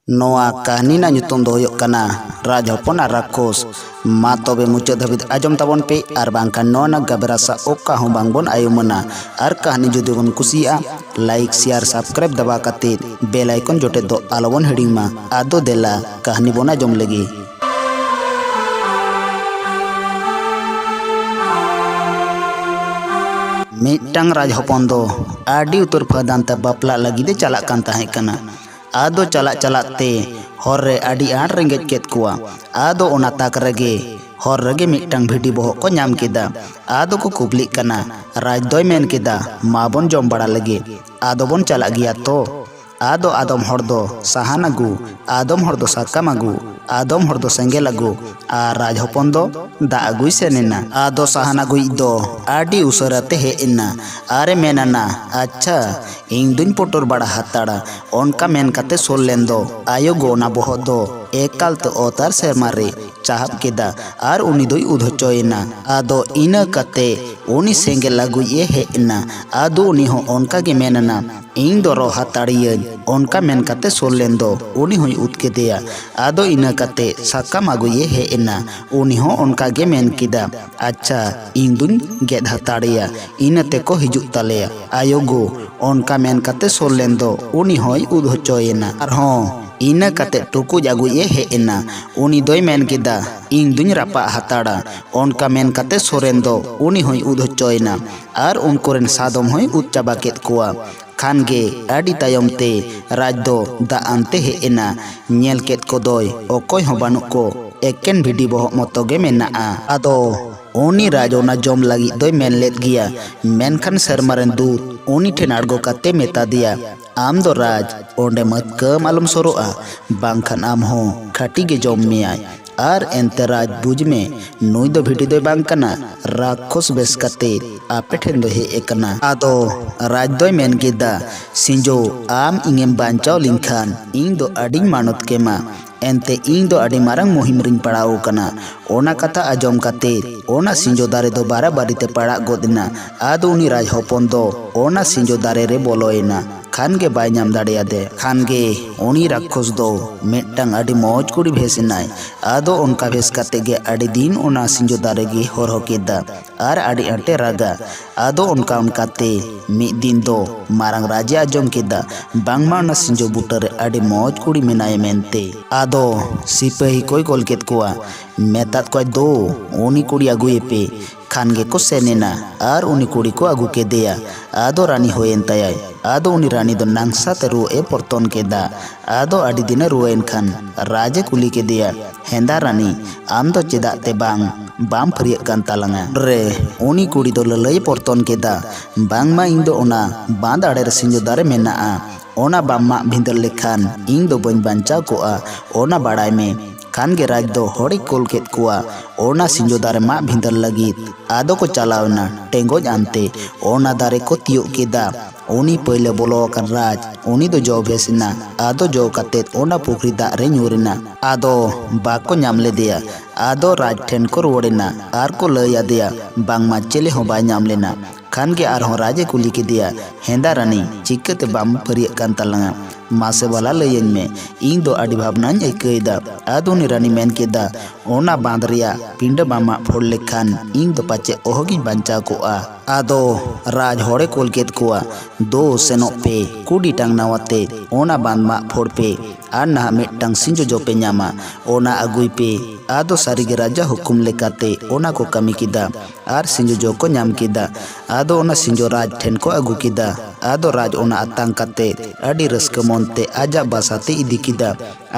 नोआ कहानी ना nyutum do होयok kana राज हपन और राक्षस मा तबे मुचाद धाबित आजम ताबन पे और बांखान नोआ ना गाबेरासा ओका हों बांगबन आयुमना और कहानी जुदी बन कुसिया लाइक शेयर सब्सक्राइब दबा काते बेल आइकन जोटे दो आलोबन हेडिंग मा आदो देला कहानी बना जम लगी। मिटंग राज हपन दो आडी उतर फदान ते बापला लगी दे चला कान ताहे कना आदो चला चलाते हर रे आडी आठ रेंगेज केत कुआ आदो ओना ताक रगे हर रगे मिटंग भिडी बोहक को नाम केदा आदो को कुबली कना राज दोय मेन केदा माबन जम बड़ा लगे आदो बन चला गया तो आदो आदम हर दो साहान अगू आदम हर दो साकाम अगू आदम हर दो सेंगेल अगू आ राज हपन दो दा अगुई सेनेना आदो साहान अगुई दो आडी उसराते हे इन्ना आरे मेनाना अच्छा इन दुन पोटर बड़ा हाताड़ा उनका मेन काते सोल लेन दो आयो गोना बोह दो एकाल तो ओतार सेरमारे चाहब केदा आर उनी दोई उधचोयना आदो इना काते उनी सेंगेल अगुई हे इन्ना आदो उनी हो उनका गे मेनाना इन दो रो हाताड़ियन उनका मेन काते सोल लेन दो उनी होई उतके दिया आदो इना काते साकाम अगुई हे इन्ना उनी हो उनका गे मेन किदा अच्छा इन दुन गेद हाताड़िया इनते को हिजुक तालेया आयोगो उनका मेन काते सोल लेन दो उनी होई उधचोयना आर हों इना काते टुकुज अगुई हे इना उनी दोय मेन किदा इन दुन रापा हाताड़ा उनका मेन काते सोरेन दो उनी होई उधचोयना आर उनकोरेन सादम होई उत चाबा केत कुआ खान गे आडी तायम ते राज दो दा आनते हे इना नेल केत को दोय ओकोय हो बानु को एकेन भिडी बोह मतो गे मेनाआ आदो उनी राज ओना जम लगी दोय मेन लेत गिया मेनखान सरमारेन दूत उनी ठेन आड़गो काते मेता दिया आम दो राज ओंडे मत कम आलम सोरोआ बांखान आम हो खाटी गे जम मियाय आर एंते राज बुझ में नुई दो भिडी दो बांकना राक्षस बेस काते आपे ठेन दो हे एकना आदो राज दोय मेन केदा सिंजो आम इंगेम बांचाव लिंखान इन दो आडी मानत केमा एंते इन दो आडी मारंग मुहिम रिन पड़ाव कना ओना कथा आजम काते ओना सिंजो दारे दो बारा बारीते पड़ा गोदना आदो उनी राज हपन दो ओना सिंजो दारे रे बोलोयना खान गे बाय नाम दाड़िया दे खान गे उनी राक्षस दो मिटंग आडी मौज कुड़ी भेसिनाय आदो उनका भेस काते गे आडी दिन ओना सिंजो दारे गे हर होकेदा आर आडी आटे रागा आदो उनका उनकाते मिद दिन दो मारंग राजा आजम केदा बांगमा ओना सिंजो बुटरे आडी मौज कुड़ी मेनाय मेनते आदो सिपाही कोई गोल केत कुआ मेतात कोई दो उनी कुड़ी अगुए पे खान गे को सेनेना आर उनी कुड़ी को अगु के दिया आदो रानी होयन तयाय आदो उनी रानी दो नांगसा ते रुए परतन केदा आदो आडी दिन रुएन खान राजे कुली के दिया हेंदा रानी आम दो चेदा ते बाम फरियक कान तालंगा रे उनी कुड़ी दो ललय परतन केदा बांगमा इन दो ओना बांध आड़े रे सिंजो दारे मेनाआ ओना बाम्मा भिंदर लेखान इन दो बन बांचाव कोआ ओना बाड़ाय में खान गे राज दो हड़ी कोल केत कुआ ओना सिंजो दारे मा भिंदर लगित आदो को चलावना टेंगोज आनते ओना दारे को तियो केदा उनी पहले बोलो कर राज उनी दो जो भेसना आदो जो काते ओना पुखरी दा रे न्यूरना आदो बाको नाम ले दिया आदो राज ठेन को रोड़ना आर को लया दिया बांगमा चले हो बाय नाम लेना खान गे आर हो राजे कुली के दिया हेंदा रानी चिकते बाम फरियक कान तालंगा मासे वाला लयन में इन दो आडी भावनान आइकैदा आदो नि रानी मेन केदा ओना बांध रिया पिंड बामा फोड़ लेखान इन दो पाचे ओहगी बांचा कोआ आदो राज होड़े कोल केत कुआ दो सेनो पे कुडी टांग नावाते ओना बांध मा फोड़ पे आर ना मिटंग सिंजो जो पे न्यामा ओना अगुई पे आदो सारिगे राजा हुकुम लेकाते ओना को कमी किदा आर सिंजो जो को न्याम किदा आदो ओना सिंजो राज ठेन को अगु किदा आदो राज ओना आतांग काते आडी रस्क मोनते आजा बासाते इदी किदा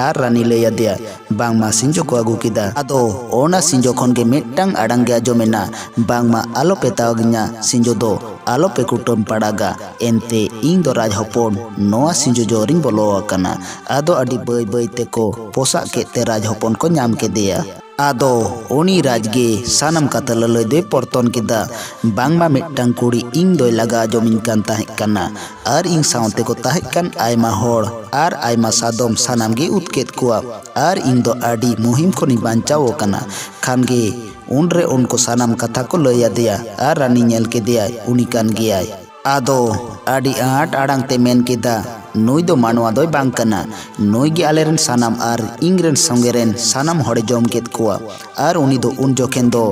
आर रानी लया दिया बांगमा सिंजो को अगु किदा आदो ओना सिंजो खन गे मिटंग आड़ांग गे आजोमेना बांगमा आलो पे तावगना सिंजो दो आलो पे कुटम पड़ागा एनते इन दो राज हपन नोआ सिंजो जोरिंग बोलो आकना आदो आडी बय बय ते को पोसा केते राज हपन को नाम के दिया आदो उनी राज गे सानम काता ललय दे परतन केदा बांगमा मिटंग कुड़ी इन दोय लगा जमिन कान ताहे कना आर इन सावते को ताहे कान आयमा होड़ आर आयमा सादम सानाम गे उतकेत कुआ आर इन दो आडी मुहिम खोनी बांचाव कना खान गे उनरे उनको सानाम कथा को लया दिया आर रानी नेल के दिया उनी कान गियाय आदो आडी आट आड़ांग ते मेन केदा नुई दो मानवा दोय बांग कना नुई गे आलेरन सानाम आर इंगरेन संगेरेन सानाम हड़े जम केद कुआ आर उनी दो उन जोखेन दो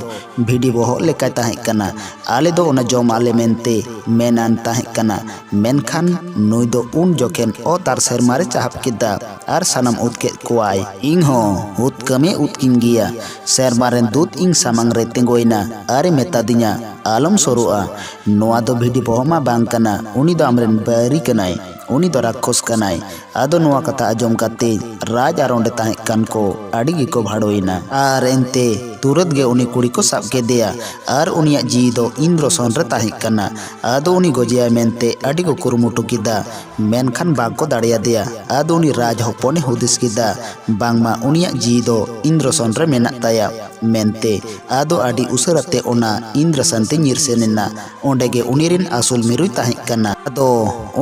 भिडी बोहो लेकाय ताहे कना आले दो ओना जम आले मेनते मेनान ताहे कना मेनखान नुई दो उन जोखेन ओ तार सेरमारे चाहप केदा आर सानाम उद केद कुआय इंग हो उद कमे उद किन गिया सेरमारेन दूत इंग सामांग रे तेंगोइना आरे मेतादिnya आलम सरुआ नोआ दो भिडी बोहो मा बांग कना उनी दो आमरेन बारी कनाय उनी दो राक्षस कनाय आदो नोआ कथा आजम काते राज आर ओंडे ताहे कान को आड़ी गिको भाड़ोइना आर एनते तुरत गे उनी कुड़ी को साब केदेया आर उनिया जी दो इंद्रसन रे ताहे कना आदो उनी गोजिया मेनते आड़ी को कुरुमुटु किदा मेनखान बाग को दाड़िया दिया आदो उनी राज हपने हुदिस किदा बांगमा उनिया जी दो इंद्रसन रे मेना ताया मेनते आदो आड़ी उसरते ओना इंद्रसन ते निरसेनेना ओंडे गे उनीरिन आसुल मिरुई ताहे कना आदो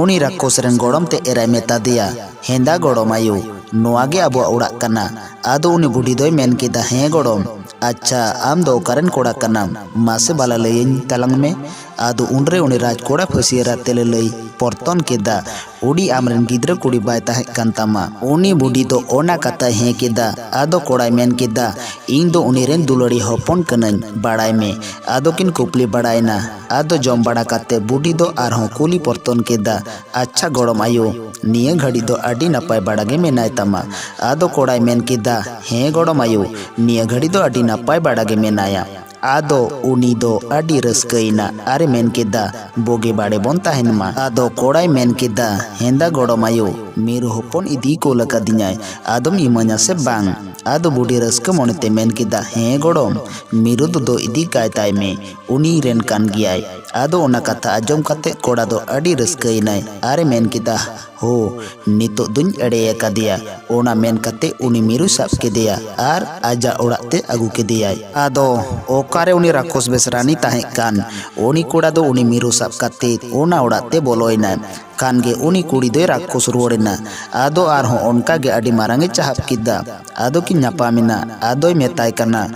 उनी राक्षस रेन गोड़म ते एराय मेता दिया हेंदा गोड़म आयु नोआ गे आबो उड़ा कना आदो उनी बुढ़ी दोय मेन केदा हे गोड़म अच्छा आम दो करन कोड़ा कनाम मासे बाला लयिन तलंग में आदो उनरे उनी राज कोड़ा फसियरा तेले लई परतन केदा उडी आमरेन गिद्र कुड़ी बाय ताहे कांतामा उनी बुढ़ी दो ओना कथा हे केदा आदो कोड़ा मेन केदा इन दो उनी रेन दुलड़ी हपन कनन बाड़ाय में आदो किन कुपली बाड़ायना आदो जम बाड़ा काते बुढ़ी दो आरहों कुली परतन केदा अच्छा गोड़म आयो निये घड़ी दो आडी नपाय बाड़ागे मेनाय तमा आदो कोड़ा मेन केदा हे गोड़म आयो निये घड़ी दो आडी नपाय बाड़ागे मेनाया आदो उनी दो आडी रस्कइना आरे मेन केदा बोगे बाड़े बोन ताहेनमा आदो कोड़ाय मेन केदा हेंदा गोड़म आयो मेरु हपन इदी को लकादिኛय आदम इमा냐 से बांग आदो बुढ़ी रस्क मोनेते मेन केदा हे गोड़म मेरु दो इदी काय ताय में उनी रेन कान गियाय आदो ओना कथा आजम काते कोड़ा दो आडी रस्कइनाय आरे मेन केदा हो नितो दुñ एड़े कादिया ओना मेन काते उनी मेरु साब केदेया आर आजा ओड़ाते आगु केदेयाय आदो ओकारे उनी राक्षस बेसरानी ताहे कान उनी कोड़ा दो उनी मेरु साब काते ओना ओड़ाते बोलोइना कान गे उनी कुड़ी दो राक्षस रुवड़ेना आदो आरहों ओनका गे आडी मारांगे चाहप किदा आदो की नापामिना आदोय मेताय कना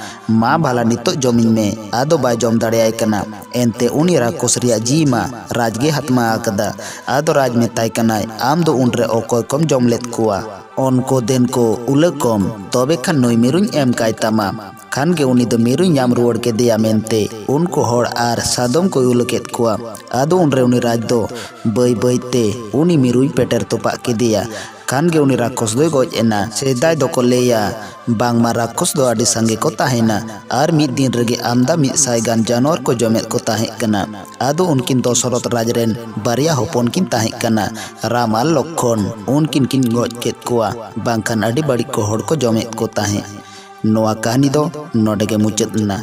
मा भाला नितो जमिन में आदो बाय जम दाड़ेयाय कना एनते उनी राक्षस रिया जी मा राजगे हाथमा आकदा आदो राज मेताय कनाय आम दो उनरे ओकोय कम जम लेत कुआ उनको दिन को उलकम तबे खान नई मेरुñ एम काय तमा खान के उनी दो मेरुñ नाम रुवड़ के दिया मेनते उनको होड़ आर सादम को उलकेत कुआ आदो उनरे उनी राज दो बई बईते उनी मेरुñ पेटर तोपा के दिया खान के उनी राक्षस दोय गoj एना सेदाय दो को लेया बांगमा राक्षस दो आडी संगे को ताहेना आर मिद दिन रगे आमदा मिद साय गान जानवर को जमेत को ताहे कना आदो उनकिन दशरथ राज रेन बारिया हपन किन ताहे कना राम आर लक्ष्मण उनकिन किन गoj केत कुआ बांखान आडी बाड़ी को होड़ को जमेत को ताहे नोआ कहानी दो नोडे गे मुचाद ना।